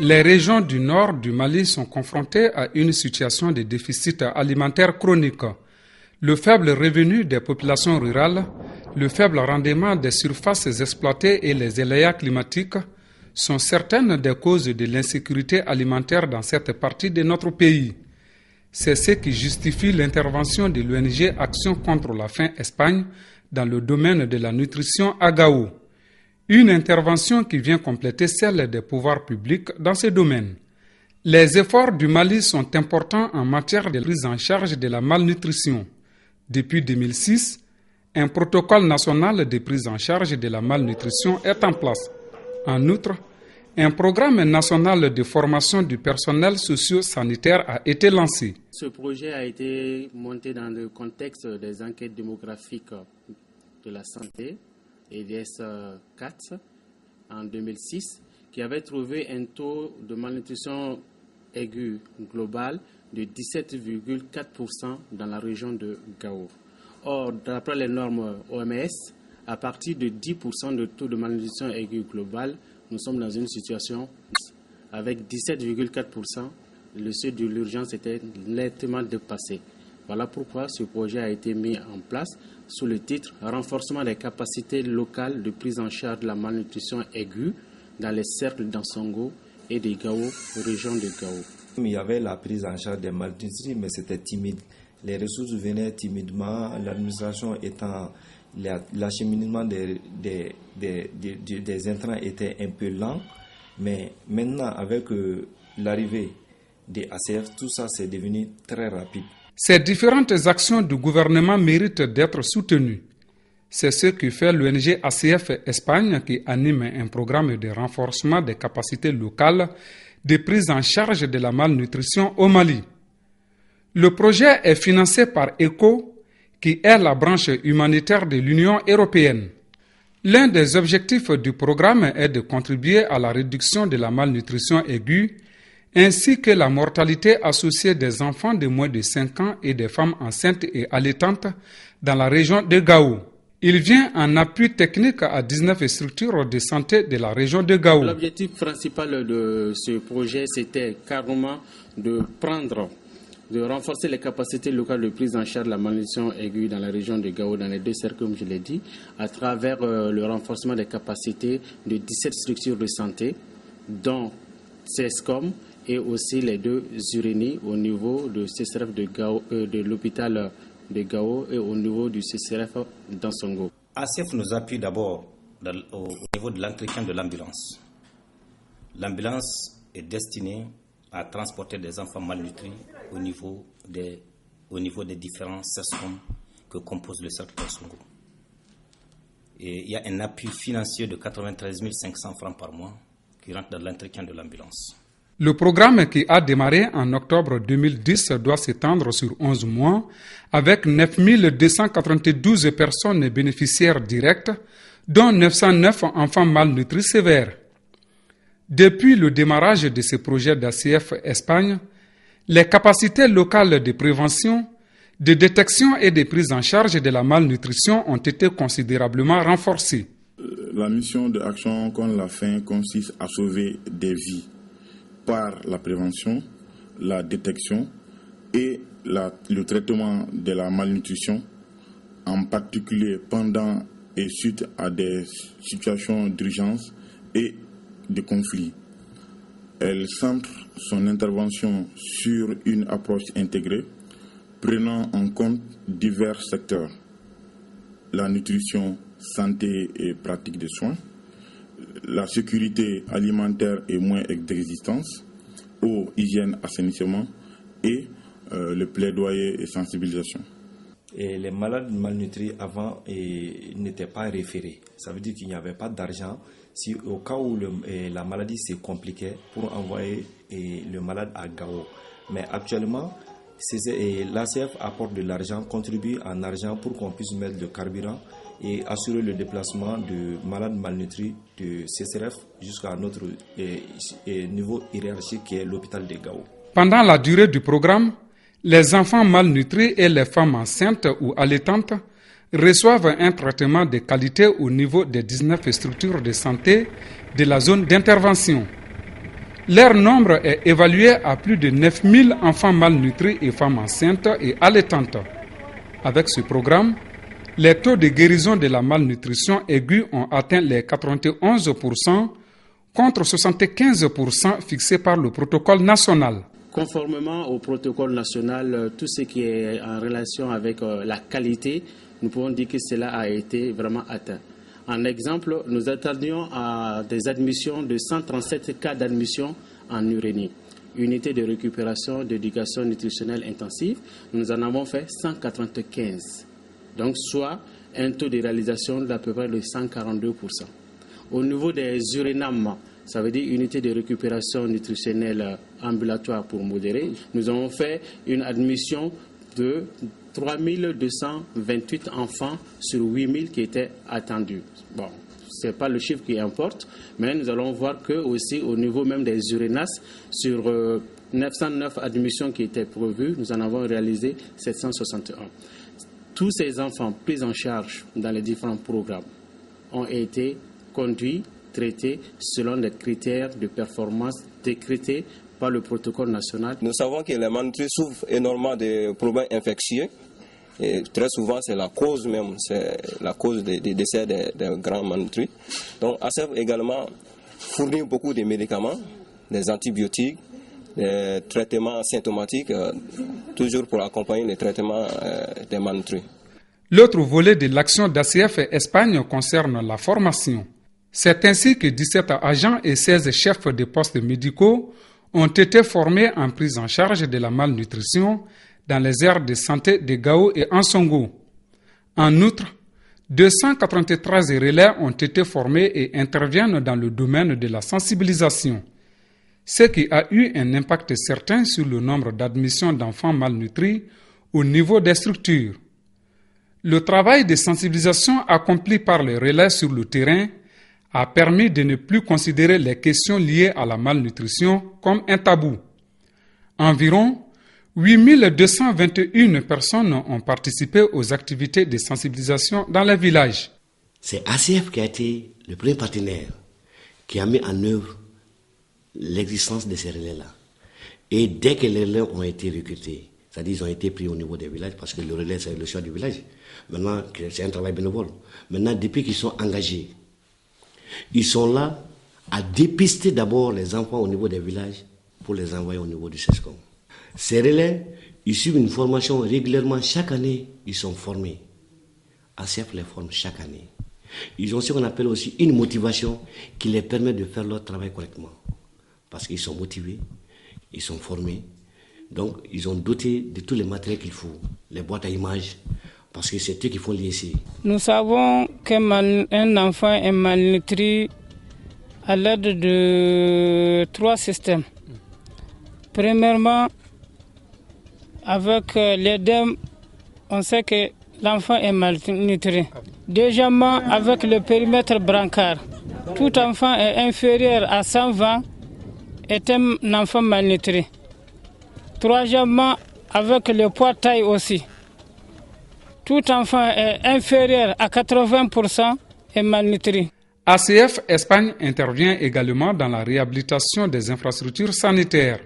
Les régions du nord du Mali sont confrontées à une situation de déficit alimentaire chronique. Le faible revenu des populations rurales, le faible rendement des surfaces exploitées et les aléas climatiques sont certaines des causes de l'insécurité alimentaire dans cette partie de notre pays. C'est ce qui justifie l'intervention de l'ONG Action contre la faim Espagne dans le domaine de la nutrition à Gao. Une intervention qui vient compléter celle des pouvoirs publics dans ce domaine. Les efforts du Mali sont importants en matière de prise en charge de la malnutrition. Depuis 2006, un protocole national de prise en charge de la malnutrition est en place. En outre, un programme national de formation du personnel socio-sanitaire a été lancé. Ce projet a été monté dans le contexte des enquêtes démographiques de la santé, EDS4, en 2006, qui avait trouvé un taux de malnutrition aiguë globale de 17,4% dans la région de Gao. Or, d'après les normes OMS, à partir de 10% de taux de malnutrition aiguë globale, nous sommes dans une situation avec 17,4%, le seuil de l'urgence était nettement dépassé. Voilà pourquoi ce projet a été mis en place sous le titre « Renforcement des capacités locales de prise en charge de la malnutrition aiguë dans les cercles d'Ansongo et de Gao, région de Gao ». Il y avait la prise en charge des malnutris, mais c'était timide. Les ressources venaient timidement, l'administration étant... L'acheminement des intrants était un peu lent, mais maintenant, avec l'arrivée des ACF, tout ça c'est devenu très rapide. Ces différentes actions du gouvernement méritent d'être soutenues. C'est ce que fait l'ONG ACF Espagne qui anime un programme de renforcement des capacités locales de prise en charge de la malnutrition au Mali. Le projet est financé par ECHO, qui est la branche humanitaire de l'Union européenne. L'un des objectifs du programme est de contribuer à la réduction de la malnutrition aiguë, ainsi que la mortalité associée des enfants de moins de 5 ans et des femmes enceintes et allaitantes dans la région de Gao. Il vient en appui technique à 19 structures de santé de la région de Gao. L'objectif principal de ce projet, c'était carrément de renforcer les capacités locales de prise en charge de la malnutrition aiguë dans la région de Gao, dans les deux cercles, comme je l'ai dit, à travers le renforcement des capacités de 17 structures de santé, dont CESCOM et aussi les 2 URENI au niveau de CCRF de Gao, de l'hôpital de Gao et au niveau du CCRF d'Ansongo. ACF nous appuie d'abord au niveau de l'entretien de l'ambulance. L'ambulance est destinée à transporter des enfants malnutris au niveau des différents CESCOM que compose le cercle d'Ansongo. Et il y a un appui financier de 93 500 francs par mois qui rentre dans l'entretien de l'ambulance. Le programme qui a démarré en octobre 2010 doit s'étendre sur 11 mois avec 9 292 personnes bénéficiaires directes, dont 909 enfants malnutris sévères. Depuis le démarrage de ce projet d'ACF Espagne, les capacités locales de prévention, de détection et de prise en charge de la malnutrition ont été considérablement renforcées. La mission de Action contre la faim consiste à sauver des vies par la prévention, la détection et le traitement de la malnutrition, en particulier pendant et suite à des situations d'urgence et de conflits. Elle centre son intervention sur une approche intégrée, prenant en compte divers secteurs: la nutrition, santé et pratique des soins, la sécurité alimentaire et moyens d'existence, eau, hygiène, assainissement et le plaidoyer et sensibilisation. Et les malades malnutris avant n'étaient pas référés. Ça veut dire qu'il n'y avait pas d'argent. Si au cas où la maladie s'est compliquée, pour envoyer le malade à Gao. Mais actuellement, l'ACF apporte de l'argent, contribue en argent pour qu'on puisse mettre le carburant et assurer le déplacement de malades malnutris de CCRF jusqu'à notre niveau hiérarchique qui est l'hôpital de Gao. Pendant la durée du programme, les enfants malnutris et les femmes enceintes ou allaitantes reçoivent un traitement de qualité au niveau des 19 structures de santé de la zone d'intervention. Leur nombre est évalué à plus de 9000 enfants malnutris et femmes enceintes et allaitantes. Avec ce programme, les taux de guérison de la malnutrition aiguë ont atteint les 91% contre 75% fixés par le protocole national. Conformément au protocole national, tout ce qui est en relation avec la qualité, nous pouvons dire que cela a été vraiment atteint. En exemple, nous attendions à des admissions de 137 cas d'admission en Urénie. Unité de récupération d'éducation nutritionnelle intensive, nous en avons fait 195. Donc, soit un taux de réalisation d'à peu près de 142%. Au niveau des urénames, ça veut dire unité de récupération nutritionnelle ambulatoire pour modéré, nous avons fait une admission de 3228 enfants sur 8000 qui étaient attendus. Bon, ce n'est pas le chiffre qui importe, mais nous allons voir que aussi au niveau même des urénas, sur 909 admissions qui étaient prévues, nous en avons réalisé 761. Tous ces enfants pris en charge dans les différents programmes ont été conduits, traités selon les critères de performance décrétés par le protocole national. Nous savons que les malnutris souffrent énormément de problèmes infectieux. Et très souvent, c'est la cause même, c'est la cause des décès des grands malnutris. Donc, ACF également fournit beaucoup de médicaments, des antibiotiques, des traitements symptomatiques, toujours pour accompagner les traitements des malnutris. L'autre volet de l'action d'ACF Espagne concerne la formation. C'est ainsi que 17 agents et 16 chefs de postes médicaux ont été formés en prise en charge de la malnutrition dans les aires de santé de Gao et Ansongo. En outre, 293 relais ont été formés et interviennent dans le domaine de la sensibilisation, ce qui a eu un impact certain sur le nombre d'admissions d'enfants malnutris au niveau des structures. Le travail de sensibilisation accompli par les relais sur le terrain a permis de ne plus considérer les questions liées à la malnutrition comme un tabou. Environ 8221 personnes ont participé aux activités de sensibilisation dans les villages. C'est ACF qui a été le premier partenaire qui a mis en œuvre l'existence de ces relais-là. Et dès que les relais ont été recrutés, c'est-à-dire ils ont été pris au niveau des villages, parce que le relais c'est le choix du village. Maintenant, c'est un travail bénévole. Maintenant, depuis qu'ils sont engagés, ils sont là à dépister d'abord les enfants au niveau des villages pour les envoyer au niveau du CESCOM. Ces relais, ils suivent une formation régulièrement. Chaque année, ils sont formés. ACF les forme chaque année. Ils ont ce qu'on appelle aussi une motivation qui les permet de faire leur travail correctement. Parce qu'ils sont motivés, ils sont formés. Donc, ils ont doté de tous les matériels qu'il faut, les boîtes à images, parce que c'est eux qui font l'ISI. Nous savons qu'un enfant est malnutri à l'aide de 3 systèmes. Premièrement, avec l'EDEM, on sait que l'enfant est malnutri. Deuxièmement, avec le périmètre brancard, tout enfant est inférieur à 120 est un enfant malnutri. Troisièmement, avec le poids taille aussi. Tout enfant est inférieur à 80% est malnutri. ACF Espagne intervient également dans la réhabilitation des infrastructures sanitaires.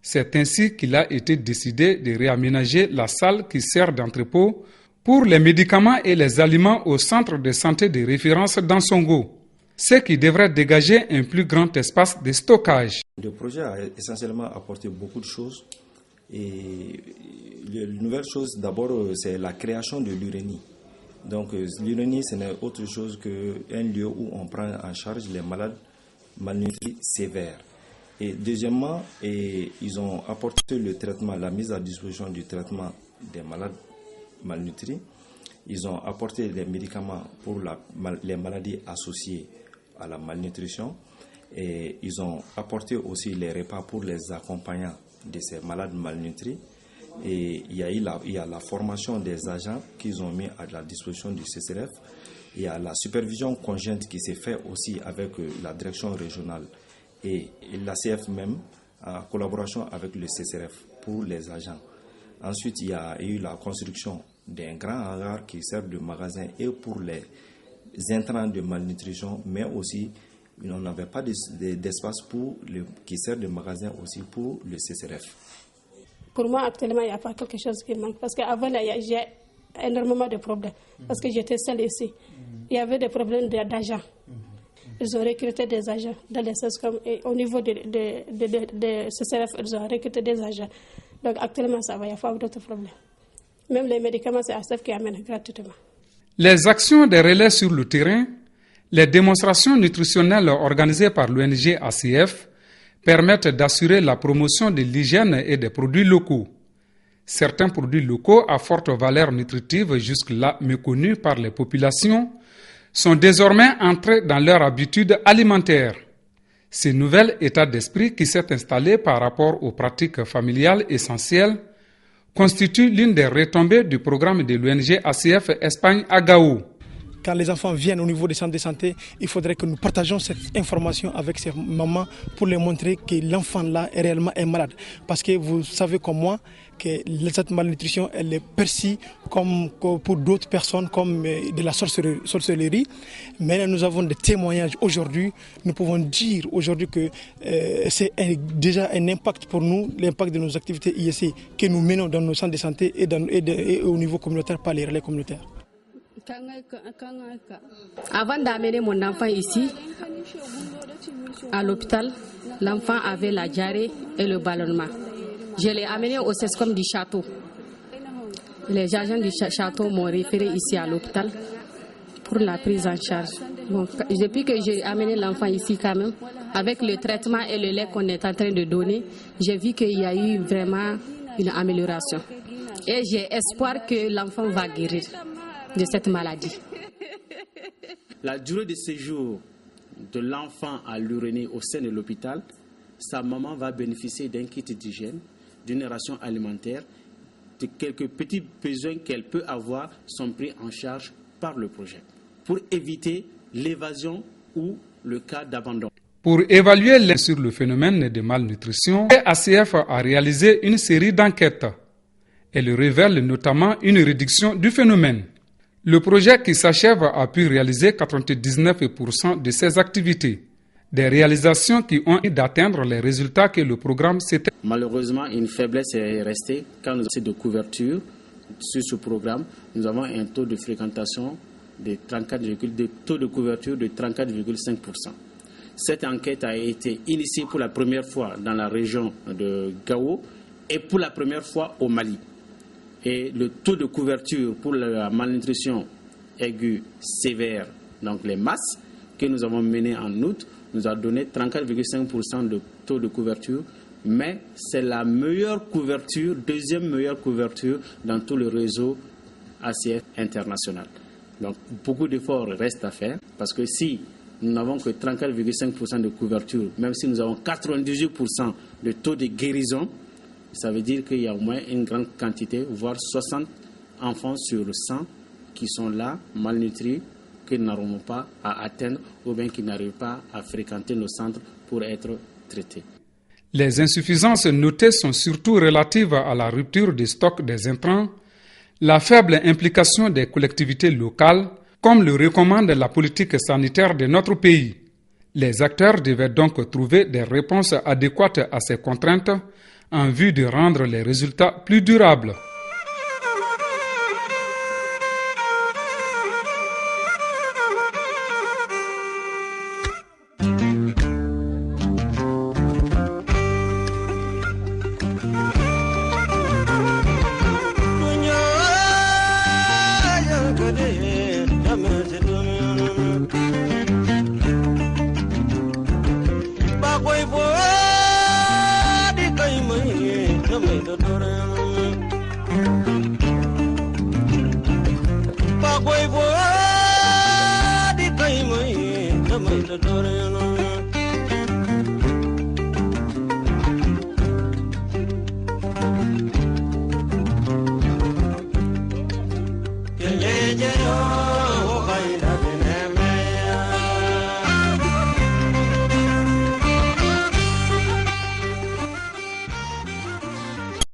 C'est ainsi qu'il a été décidé de réaménager la salle qui sert d'entrepôt pour les médicaments et les aliments au centre de santé de référence d'Ansongo, ce qui devrait dégager un plus grand espace de stockage. Le projet a essentiellement apporté beaucoup de choses. Et la nouvelle chose, d'abord, c'est la création de l'Urénie. Donc, l'Urénie, ce n'est autre chose qu'un lieu où on prend en charge les malades malnutris sévères. Et deuxièmement, ils ont apporté le traitement, la mise à disposition du traitement des malades malnutris. Ils ont apporté les médicaments pour les maladies associées à la malnutrition. Et ils ont apporté aussi les repas pour les accompagnants de ces malades malnutris. Et il y a la formation des agents qu'ils ont mis à la disposition du CCRF. Il y a la supervision conjointe qui s'est faite aussi avec la direction régionale et l'ACF même, en collaboration avec le CCRF pour les agents. Ensuite, il y a eu la construction d'un grand hangar qui sert de magasin et pour les intrants de malnutrition, mais aussi on n'avait pas d'espace qui sert de magasin aussi pour le CCRF. Pour moi, actuellement, il n'y a pas quelque chose qui manque. Parce qu'avant, j'ai énormément de problèmes. Parce que j'étais seule ici. Il y avait des problèmes d'agents. Ils ont recruté des agents dans les SESCOM. Et au niveau de CCRF, ils ont recruté des agents. Donc actuellement, ça va, il n'y a pas d'autres problèmes. Même les médicaments, c'est ASF qui amène gratuitement. Les actions des relais sur le terrain, les démonstrations nutritionnelles organisées par l'ONG ACF permettent d'assurer la promotion de l'hygiène et des produits locaux. Certains produits locaux à forte valeur nutritive, jusque-là méconnus par les populations, sont désormais entrés dans leur habitude alimentaire. Ce nouvel état d'esprit qui s'est installé par rapport aux pratiques familiales essentielles constitue l'une des retombées du programme de l'ONG ACF Espagne à Gao. Quand les enfants viennent au niveau des centres de santé, il faudrait que nous partagions cette information avec ces mamans pour leur montrer que l'enfant là est réellement malade. Parce que vous savez comme moi que cette malnutrition elle est perçue comme pour d'autres personnes comme de la sorcellerie. Mais nous avons des témoignages aujourd'hui. Nous pouvons dire aujourd'hui que c'est déjà un impact pour nous, l'impact de nos activités ISC que nous menons dans nos centres de santé et au niveau communautaire par les relais communautaires. Avant d'amener mon enfant ici, à l'hôpital, l'enfant avait la diarrhée et le ballonnement. Je l'ai amené au CESCOM du château. Les agents du château m'ont référé ici à l'hôpital pour la prise en charge. Bon, depuis que j'ai amené l'enfant ici quand même, avec le traitement et le lait qu'on est en train de donner, j'ai vu qu'il y a eu vraiment une amélioration. Et j'ai espoir que l'enfant va guérir de cette maladie. La durée de séjour de l'enfant à l'uriner au sein de l'hôpital, sa maman va bénéficier d'un kit d'hygiène, d'une ration alimentaire, de quelques petits besoins qu'elle peut avoir sont pris en charge par le projet pour éviter l'évasion ou le cas d'abandon. Pour évaluer sur le phénomène de malnutrition, l'ACF a réalisé une série d'enquêtes. Elle révèle notamment une réduction du phénomène. Le projet qui s'achève a pu réaliser 99% de ses activités. Des réalisations qui ont eu d'atteindre les résultats que le programme s'était. Malheureusement, une faiblesse est restée quand nous avons de couverture sur ce programme. Nous avons un taux de fréquentation de 34, taux de couverture de 34,5%. Cette enquête a été initiée pour la première fois dans la région de Gao et pour la première fois au Mali. Et le taux de couverture pour la malnutrition aiguë sévère, donc les masses, que nous avons mené en août, nous a donné 34,5% de taux de couverture, mais c'est la meilleure couverture, deuxième meilleure couverture dans tout le réseau ACF international. Donc beaucoup d'efforts restent à faire, parce que si nous n'avons que 34,5% de couverture, même si nous avons 98% de taux de guérison, ça veut dire qu'il y a au moins une grande quantité, voire 60 enfants sur 100 qui sont là, malnutris, qui n'auront pas à atteindre ou bien qui n'arrivent pas à fréquenter nos centres pour être traités. Les insuffisances notées sont surtout relatives à la rupture des stocks des intrants, la faible implication des collectivités locales, comme le recommande la politique sanitaire de notre pays. Les acteurs devaient donc trouver des réponses adéquates à ces contraintes en vue de rendre les résultats plus durables.